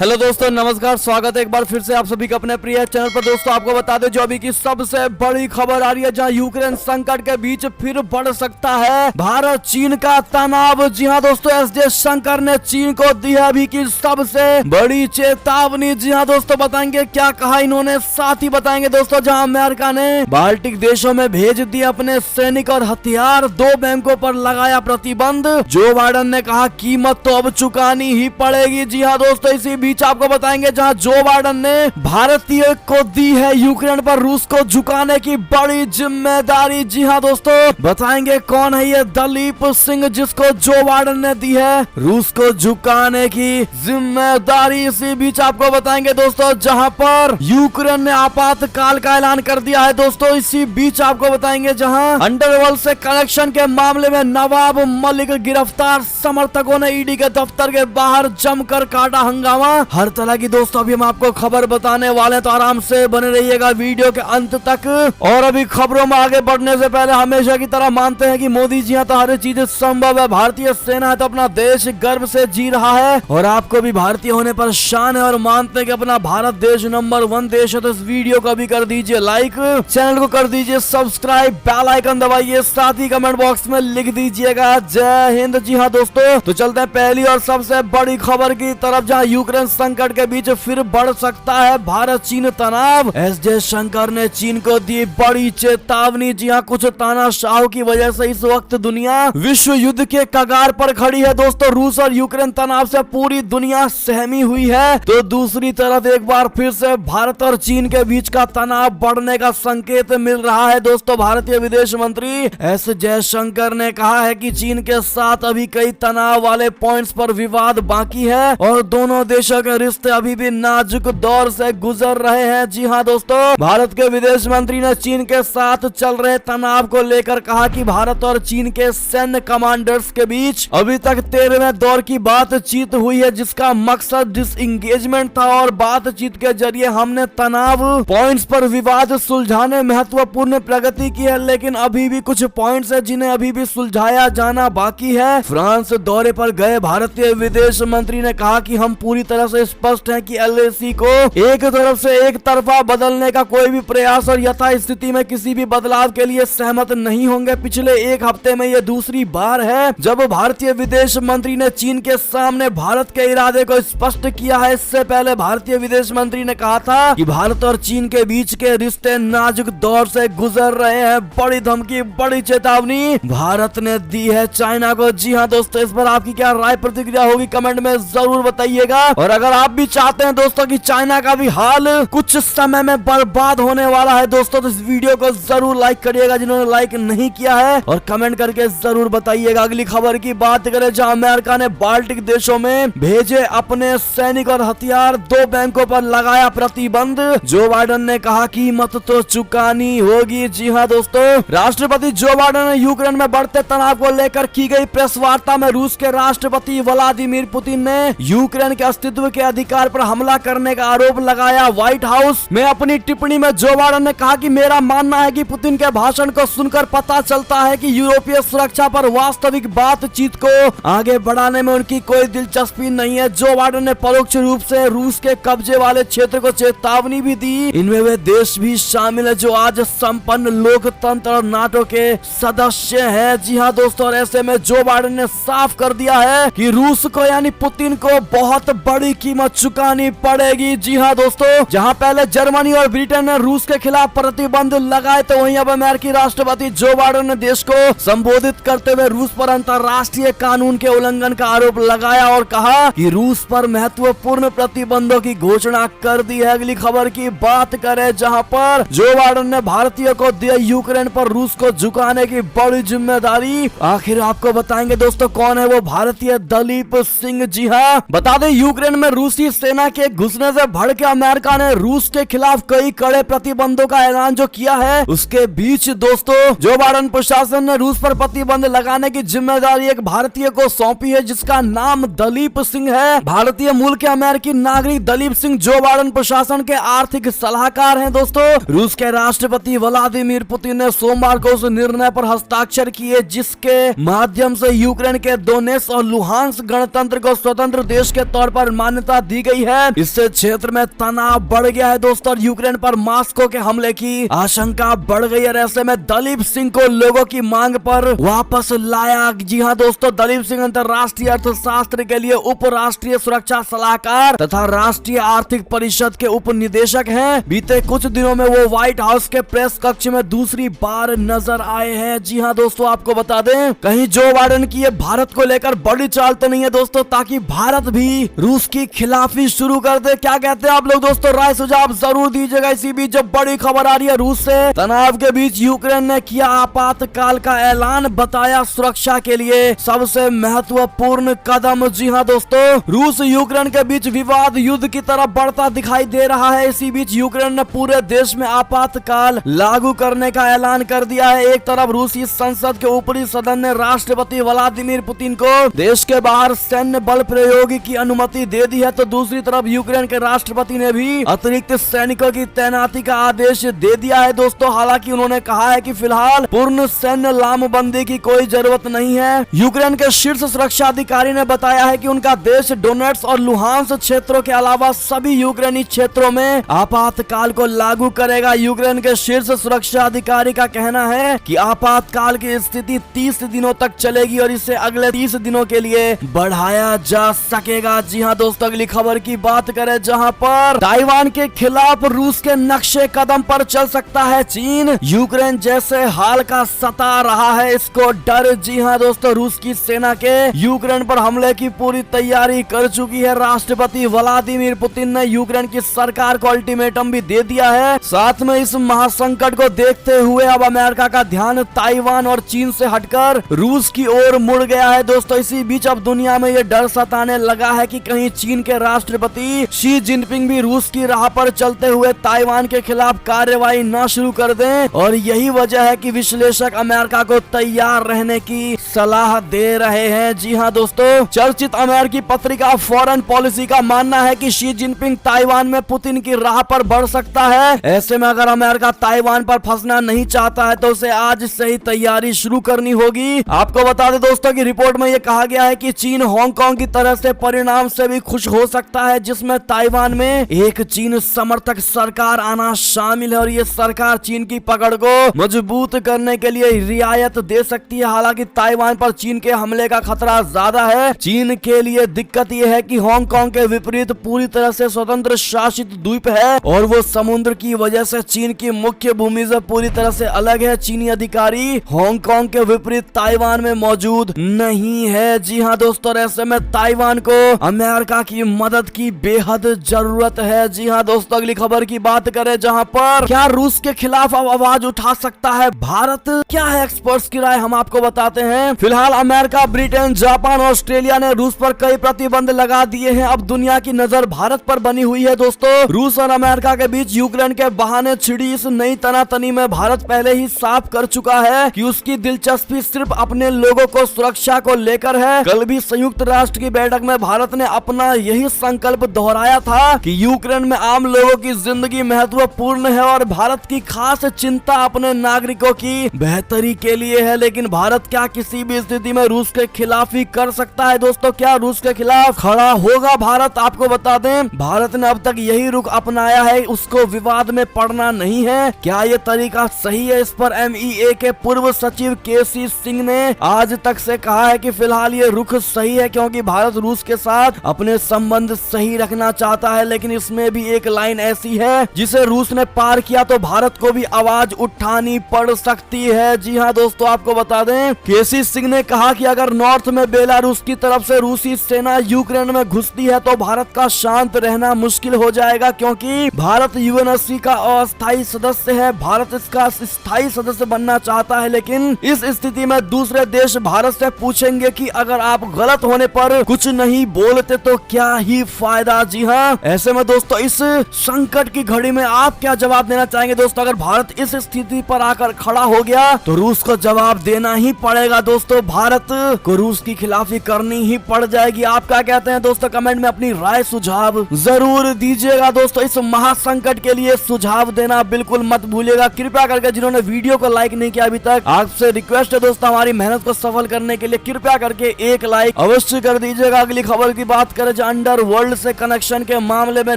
Hello दोस्तों, नमस्कार। स्वागत है एक बार फिर से आप सभी का अपने प्रिय चैनल पर। दोस्तों आपको बता दें जो अभी की सबसे बड़ी खबर आ रही है, जहां यूक्रेन संकट के बीच फिर बढ़ सकता है भारत चीन का तनाव। जी हां दोस्तों, एस जयशंकर ने चीन को दी है अभी की सबसे बड़ी चेतावनी। जी हां दोस्तों, बताएंगे क्या कहा इन्होंने, साथ ही बताएंगे दोस्तों जहां अमेरिका ने बाल्टिक देशों में भेज दिए अपने सैनिक और हथियार, 2 बैंकों पर लगाया प्रतिबंध। जो बाइडेन ने कहा कीमत तो अब चुकानी ही पड़ेगी। जी हाँ दोस्तों, इसी बीच आपको बताएंगे जहां जो बाइडेन ने भारतीय को दी है यूक्रेन पर रूस को झुकाने की बड़ी जिम्मेदारी। जी हाँ दोस्तों, बताएंगे कौन है ये दलीप सिंह जिसको जो बाइडेन ने दी है रूस को झुकाने की जिम्मेदारी। इसी बीच आपको बताएंगे दोस्तों जहां पर यूक्रेन ने आपातकाल का ऐलान कर दिया है। दोस्तों इसी बीच आपको बताएंगे जहां अंडरवर्ल्ड से कनेक्शन के मामले में नवाब मलिक गिरफ्तार, समर्थकों ने ईडी के दफ्तर के बाहर जमकर काटा हंगामा। हर तरह की दोस्तों अभी हम आपको खबर बताने वाले हैं, तो आराम से बने रहिएगा वीडियो के अंत तक। और अभी खबरों में आगे बढ़ने से पहले हमेशा की तरह मानते हैं कि मोदी जी हैं तो हर चीज संभव है। भारतीय सेना है तो अपना देश गर्व से जी रहा है और आपको भी भारतीय होने पर शान है और मानते हैं कि अपना भारत देश नंबर 1 देश है। तो इस वीडियो को भी कर दीजिए लाइक, चैनल को कर दीजिए सब्सक्राइब, बेल आइकन दबाइए, साथ ही कमेंट बॉक्स में लिख दीजिएगा जय हिंद। जी हाँ दोस्तों, तो चलते हैं पहली और सबसे बड़ी खबर की तरफ, जहां यूक्रेन संकट के बीच फिर बढ़ सकता है भारत चीन तनाव। एस जयशंकर ने चीन को दी बड़ी चेतावनी। जी हाँ, कुछ तानाशाहों की वजह से इस वक्त दुनिया विश्व युद्ध के कगार पर खड़ी है। दोस्तों रूस और यूक्रेन तनाव से पूरी दुनिया सहमी हुई है, तो दूसरी तरफ एक बार फिर से भारत और चीन के बीच का तनाव बढ़ने का संकेत मिल रहा है। दोस्तों भारतीय विदेश मंत्री एस जयशंकर ने कहा है कि चीन के साथ अभी कई तनाव वाले पॉइंट्स पर विवाद बाकी है और दोनों देशों के रिश्ते अभी भी नाजुक दौर से गुजर रहे हैं। जी हाँ दोस्तों, भारत के विदेश मंत्री ने चीन के साथ चल रहे तनाव को लेकर कहा कि भारत और चीन के सैन्य कमांडर्स के बीच अभी तक 13वें दौर की बातचीत हुई है, जिसका मकसद डिसएंगेजमेंट था और बातचीत के जरिए हमने तनाव पॉइंट्स पर विवाद सुलझाने महत्वपूर्ण प्रगति की है, लेकिन अभी भी कुछ पॉइंट्स है जिन्हें अभी भी सुलझाया जाना बाकी है। फ्रांस दौरे पर गए भारतीय विदेश मंत्री ने कहा कि हम पूरी तरह से स्पष्ट है कि एलएसी को एक तरफ से एक तरफा बदलने का कोई भी प्रयास और यथास्थिति में किसी भी बदलाव के लिए सहमत नहीं होंगे। पिछले एक हफ्ते में यह दूसरी बार है जब भारतीय विदेश मंत्री ने चीन के सामने भारत के इरादे को स्पष्ट किया है। इससे पहले भारतीय विदेश मंत्री ने कहा था कि भारत और चीन के बीच के रिश्ते नाजुक दौर से गुजर रहे हैं। बड़ी धमकी, बड़ी चेतावनी भारत ने दी है चाइना को। जी हाँ दोस्तों, इस पर आपकी क्या राय प्रतिक्रिया होगी कमेंट में जरूर बताइएगा। और अगर आप भी चाहते हैं दोस्तों कि चाइना का भी हाल कुछ समय में बर्बाद होने वाला है दोस्तों, तो इस वीडियो को जरूर लाइक करिएगा जिन्होंने लाइक नहीं किया है, और कमेंट करके जरूर बताइएगा। अगली खबर की बात करें, जहां अमेरिका ने बाल्टिक देशों में भेजे अपने सैनिक और हथियार, 2 बैंकों पर लगाया प्रतिबंध। जो बाइडेन ने कहा कीमत तो चुकानी होगी। जी हाँ दोस्तों, राष्ट्रपति जो बाइडेन ने यूक्रेन में बढ़ते तनाव को लेकर की गई प्रेस वार्ता में रूस के राष्ट्रपति व्लादिमीर पुतिन ने यूक्रेन के अस्तित्व के अधिकार पर हमला करने का आरोप लगाया। व्हाइट हाउस में अपनी टिप्पणी में जो बाइडेन ने कहा कि मेरा मानना है कि पुतिन के भाषण को सुनकर पता चलता है कि यूरोपीय सुरक्षा पर वास्तविक बातचीत को आगे बढ़ाने में उनकी कोई दिलचस्पी नहीं है। जो बाइडेन ने परोक्ष रूप से रूस के कब्जे वाले क्षेत्र को चेतावनी भी दी। इनमें वे देश भी शामिल है जो आज संपन्न लोकतंत्र और नाटो के सदस्य है। जी हाँ दोस्तों, और ऐसे में जो बाइडेन ने साफ कर दिया है कि रूस को यानी पुतिन को बहुत बड़ी कीमत चुकानी पड़ेगी। जी हाँ दोस्तों, जहां पहले जर्मनी और ब्रिटेन ने रूस के खिलाफ प्रतिबंध लगाए, तो वहीं अब अमेरिकी राष्ट्रपति जो बाइडेन ने देश को संबोधित करते हुए रूस पर अंतर्राष्ट्रीय कानून के उल्लंघन का आरोप लगाया और कहा कि रूस पर महत्वपूर्ण प्रतिबंधों की घोषणा कर दी है। अगली खबर की बात करें, जहां पर जो बाइडेन ने भारतीय को दिया यूक्रेन पर रूस को झुकाने की बड़ी जिम्मेदारी। आखिर आपको बताएंगे दोस्तों कौन है वो भारतीय दलीप सिंह। जी हाँ, बता दें यूक्रेन में रूसी सेना के घुसने से भड़के अमेरिका ने रूस के खिलाफ कई कड़े प्रतिबंधों का ऐलान जो किया है, उसके बीच दोस्तों जो बाइडेन प्रशासन ने रूस पर प्रतिबंध लगाने की जिम्मेदारी एक भारतीय को सौंपी है जिसका नाम दलीप सिंह है। भारतीय मूल के अमेरिकी नागरिक दलीप सिंह जो बाइडेन प्रशासन के आर्थिक सलाहकार हैं। दोस्तों रूस के राष्ट्रपति व्लादिमीर पुतिन ने सोमवार को उस निर्णय पर हस्ताक्षर किए जिसके माध्यम से यूक्रेन के दोनेत्स्क और लुहांस्क गणतंत्र को स्वतंत्र देश के तौर पर मान्यता मान्यता दी गई है। इससे क्षेत्र में तनाव बढ़ गया है दोस्तों और यूक्रेन पर मॉस्को के हमले की आशंका बढ़ गई है। ऐसे में दलीप सिंह को लोगों की मांग पर वापस लाया। जी हाँ दोस्तों, दलीप सिंह अंतर्राष्ट्रीय अर्थशास्त्र के लिए उप राष्ट्रीय सुरक्षा सलाहकार तथा राष्ट्रीय आर्थिक परिषद के उप निदेशक हैं। बीते कुछ दिनों में वो व्हाइट हाउस के प्रेस कक्ष में दूसरी बार नजर आए हैं। जी हाँ दोस्तों, आपको बता दें कहीं जो बाइडेन की ये भारत को लेकर बड़ी चाल तो नहीं है दोस्तों, ताकि भारत भी रूस की खिलाफी शुरू कर दे। क्या कहते हैं आप लोग दोस्तों? राय सुझाव जरूर दीजिएगा। इसी बीच जब बड़ी खबर आ रही है रूस से तनाव के बीच यूक्रेन ने किया आपातकाल का ऐलान, बताया सुरक्षा के लिए सबसे महत्वपूर्ण कदम। जी हाँ दोस्तों, रूस यूक्रेन के बीच विवाद युद्ध की तरफ बढ़ता दिखाई दे रहा है। इसी बीच यूक्रेन ने पूरे देश में आपातकाल लागू करने का ऐलान कर दिया है। एक तरफ रूसी संसद के ऊपरी सदन ने राष्ट्रपति व्लादिमीर पुतिन को देश के बाहर सैन्य बल प्रयोग की अनुमति दे दी है, तो दूसरी तरफ यूक्रेन के राष्ट्रपति ने भी अतिरिक्त सैनिकों की तैनाती का आदेश दे दिया है दोस्तों। हालांकि उन्होंने कहा है कि फिलहाल पूर्ण सैन्य लामबंदी की कोई जरूरत नहीं है। यूक्रेन के शीर्ष सुरक्षा अधिकारी ने बताया है कि उनका देश डोनेट्स और लुहांस क्षेत्रों के अलावा सभी यूक्रेनी क्षेत्रों में आपातकाल को लागू करेगा। यूक्रेन के शीर्ष सुरक्षा अधिकारी का कहना है कि आपातकाल की स्थिति 30 दिनों तक चलेगी और इसे अगले 30 दिनों के लिए बढ़ाया जा सकेगा। जी हाँ दोस्तों, अगली खबर की बात करें जहां पर ताइवान के खिलाफ रूस के नक्शे कदम पर चल सकता है चीन। यूक्रेन जैसे हाल का सता रहा है इसको डर। जी हाँ दोस्तों, रूस की सेना के यूक्रेन पर हमले की पूरी तैयारी कर चुकी है। राष्ट्रपति व्लादिमीर पुतिन ने यूक्रेन की सरकार को अल्टीमेटम भी दे दिया है। साथ में इस महासंकट को देखते हुए अब अमेरिका का ध्यान ताइवान और चीन से हटकर रूस की ओर मुड़ गया है दोस्तों। इसी बीच अब दुनिया में ये डर सताने लगा है कि कहीं चीन के राष्ट्रपति शी जिनपिंग भी रूस की राह पर चलते हुए ताइवान के खिलाफ कार्रवाई न शुरू कर दें। और यही वजह है कि विश्लेषक अमेरिका को तैयार रहने की सलाह दे रहे हैं। जी हाँ दोस्तों, चर्चित अमेरिकी पत्रिका फॉरेन पॉलिसी का मानना है कि शी जिनपिंग ताइवान में पुतिन की राह पर बढ़ सकता है। ऐसे में अगर अमेरिका ताइवान पर फंसना नहीं चाहता है तो उसे आज से ही तैयारी शुरू करनी होगी। आपको बता दें दोस्तों कि रिपोर्ट में यह कहा गया है कि चीन हांगकांग की तरह से परिणाम से भी खुश हो सकता है, जिसमें ताइवान में एक चीन समर्थक सरकार आना शामिल है और ये सरकार चीन की पकड़ को मजबूत करने के लिए रियायत दे सकती है। हालांकि ताइवान पर चीन के हमले का खतरा ज्यादा है। चीन के लिए दिक्कत यह है कि हांगकांग के विपरीत पूरी तरह से स्वतंत्र शासित द्वीप है और वो समुद्र की वजह से चीन की मुख्य भूमि से पूरी तरह से अलग है। चीनी अधिकारी हांगकांग के विपरीत ताइवान में मौजूद नहीं है। जी हाँ दोस्तों, ऐसे में ताइवान को अमेरिका की मदद की बेहद जरूरत है। जी हाँ दोस्तों, अगली खबर की बात करें जहां पर क्या रूस के खिलाफ अब आवाज उठा सकता है भारत? क्या है एक्सपर्ट्स की राय, हम आपको बताते हैं। फिलहाल अमेरिका, ब्रिटेन, जापान, ऑस्ट्रेलिया ने रूस पर कई प्रतिबंध लगा दिए हैं। अब दुनिया की नजर भारत पर बनी हुई है दोस्तों। रूस और अमेरिका के बीच यूक्रेन के बहाने छिड़ी इस नई तनातनी में भारत पहले ही साफ कर चुका है कि उसकी दिलचस्पी सिर्फ अपने लोगों को सुरक्षा को लेकर है। कल भी संयुक्त राष्ट्र की बैठक में भारत ने अपना यही संकल्प दोहराया था कि यूक्रेन में आम लोगों की जिंदगी महत्वपूर्ण है और भारत की खास चिंता अपने नागरिकों की बेहतरी के लिए है। लेकिन भारत क्या किसी भी स्थिति में रूस के खिलाफ ही कर सकता है दोस्तों? क्या रूस के खिलाफ खड़ा होगा भारत? आपको बता दें भारत ने अब तक यही रुख अपनाया है, उसको विवाद में पड़ना नहीं है। क्या ये तरीका सही है? इस पर MEA के पूर्व सचिव KC सिंह ने आज तक से कहा है कि फिलहाल ये रुख सही है क्योंकि भारत रूस के साथ अपने संबंध सही रखना चाहता है। लेकिन इसमें भी एक लाइन ऐसी है जिसे रूस ने पार किया तो भारत को भी आवाज उठानी पड़ सकती है। जी हाँ दोस्तों, आपको बता दें KC सिंह ने कहा कि अगर नॉर्थ में बेलारूस की तरफ से रूसी सेना यूक्रेन में घुसती है तो भारत का शांत रहना मुश्किल हो जाएगा क्योंकि भारत UNSC का अस्थायी सदस्य है। भारत इसका स्थायी सदस्य बनना चाहता है, लेकिन इस स्थिति में दूसरे देश भारत से पूछेंगे कि अगर आप गलत होने पर कुछ नहीं बोलते तो क्या ही फायदा। जी हाँ, ऐसे में दोस्तों इस संकट की घड़ी में आप क्या जवाब देना चाहेंगे दोस्तों? अगर भारत इस स्थिति पर आकर खड़ा हो गया तो रूस को जवाब देना ही पड़ेगा दोस्तों। भारत को रूस की खिलाफी करनी ही पड़ जाएगी। आप क्या कहते हैं दोस्तों? कमेंट में अपनी राय सुझाव जरूर दीजिएगा दोस्तों। इस महासंकट के लिए सुझाव देना बिल्कुल मत भूलिएगा। कृपया करके जिन्होंने वीडियो को लाइक नहीं किया अभी तक, आपसे रिक्वेस्ट है दोस्तों हमारी मेहनत को सफल करने के लिए कृपया करके एक लाइक अवश्य कर दीजिएगा। अगली खबर की बात करें नीरज अंडरवर्ल्ड से कनेक्शन के मामले में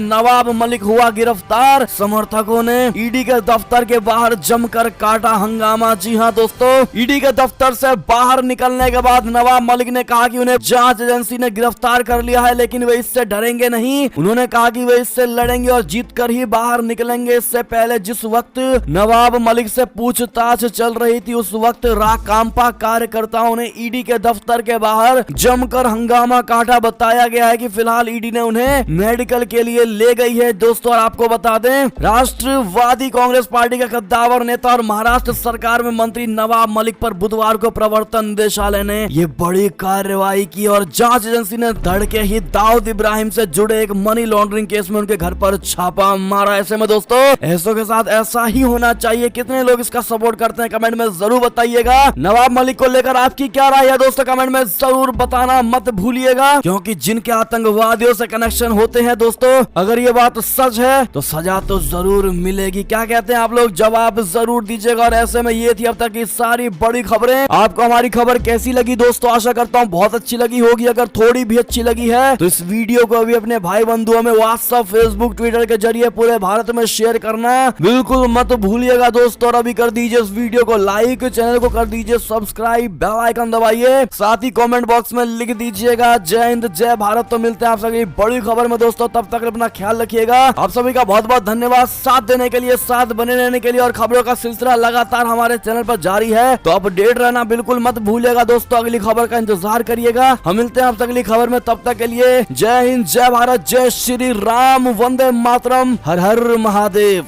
नवाब मलिक हुआ गिरफ्तार। समर्थकों ने ईडी के दफ्तर के बाहर जमकर काटा हंगामा। जी हां दोस्तों, ईडी के दफ्तर से बाहर निकलने के बाद नवाब मलिक ने कहा कि उन्हें जांच एजेंसी ने गिरफ्तार कर लिया है, लेकिन वे इससे डरेंगे नहीं। उन्होंने कहा कि वे इससे लड़ेंगे और जीतकर ही बाहर निकलेंगे। इससे पहले जिस वक्त नवाब मलिक से पूछताछ चल रही थी, उस वक्त राकांपा कार्यकर्ताओं ने ईडी के दफ्तर के बाहर जमकर हंगामा काटा। बताया गया है कि फिलहाल ईडी ने उन्हें मेडिकल के लिए ले गई है। दोस्तों, और आपको बता दें, राष्ट्रवादी कांग्रेस पार्टी का कद्दावर नेता और महाराष्ट्र सरकार में मंत्री नवाब मलिक पर बुधवार को प्रवर्तन निदेशालय ने ये बड़ी कार्रवाई की और जांच एजेंसी ने धड़के ही दाऊद इब्राहिम से जुड़े एक मनी लॉन्ड्रिंग केस में उनके घर पर छापा मारा। ऐसे में दोस्तों, ऐसों के साथ ऐसा ही होना चाहिए। कितने लोग इसका सपोर्ट करते हैं कमेंट में जरूर बताइएगा। नवाब मलिक को लेकर आपकी क्या राय है दोस्तों, कमेंट में जरूर बताना मत भूलिएगा, क्योंकि जिनके आतंकवादियों से कनेक्शन होते हैं दोस्तों, अगर ये बात सच है तो सजा तो जरूर मिलेगी। क्या कहते हैं आप लोग, जवाब जरूर दीजिएगा। और ऐसे में ये थी अब तक की सारी बड़ी खबरें। आपको हमारी खबर कैसी लगी दोस्तों, आशा करता हूँ बहुत अच्छी लगी होगी। अगर थोड़ी भी अच्छी लगी है तो इस वीडियो को अभी अपने भाई बंधुओं में व्हाट्सएप, फेसबुक, ट्विटर के जरिए पूरे भारत में शेयर करना बिल्कुल मत भूलिएगा दोस्तों। और अभी कर दीजिए इस वीडियो को लाइक, चैनल को कर दीजिए सब्सक्राइब, बेल आइकन दबाइए, साथ ही कमेंट बॉक्स में लिख दीजिएगा जय हिंद जय भारत। तो मिलते हैं आप सभी बड़ी खबर में दोस्तों, तब तक अपना ख्याल रखिएगा। आप सभी का बहुत बहुत धन्यवाद साथ देने के लिए, साथ बने रहने के लिए। और खबरों का सिलसिला लगातार हमारे चैनल पर जारी है, तो अपडेट रहना बिल्कुल मत भूलिएगा दोस्तों। अगली खबर का इंतजार करिएगा। हम मिलते हैं आप अगली खबर में, तब तक के लिए जय हिंद जय भारत, जय श्री राम, वंदे मातरम, हर हर महादेव।